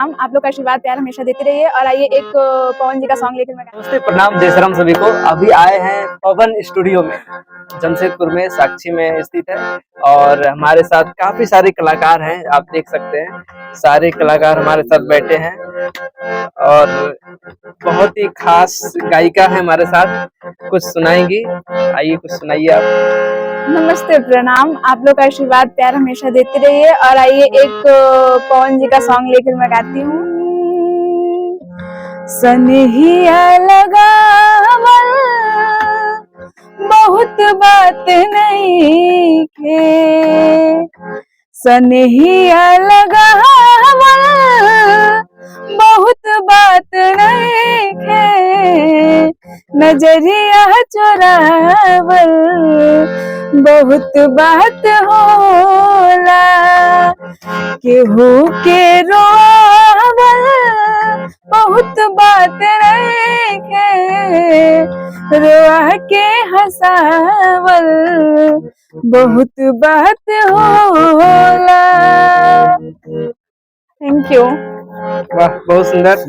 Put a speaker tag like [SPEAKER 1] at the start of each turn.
[SPEAKER 1] आप लोग का आशीर्वाद प्यार हमेशा देते रहिए। और आइए एक पवन जी का सॉन्ग लेकर मैं
[SPEAKER 2] नमस्ते, प्रणाम, जय श्री राम सभी को। अभी आए हैं पवन स्टूडियो में, जमशेदपुर में, साक्षी में स्थित है। और हमारे साथ काफी सारे कलाकार हैं, आप देख सकते हैं। सारे कलाकार हमारे साथ बैठे हैं और बहुत ही खास गायिका है हमारे साथ, कुछ सुनाएंगी। आइए कुछ सुनाइए आप।
[SPEAKER 1] नमस्ते, प्रणाम, आप लोग का आशीर्वाद प्यार हमेशा देते रहिए। और आइए एक पवन जी का सॉन्ग लेकर मैं गाती हूँ। सनहिया लगावल बहुत बात नहीं खे, सनहिया लगावल बहुत बात नहीं खे, नजरिया चुरावल बहुत बात होला, केहू के रोवल बहुत बात रखे, रोआ के हंसावल बहुत बात होला। Thank you.
[SPEAKER 2] वाह, बहुत सुंदर।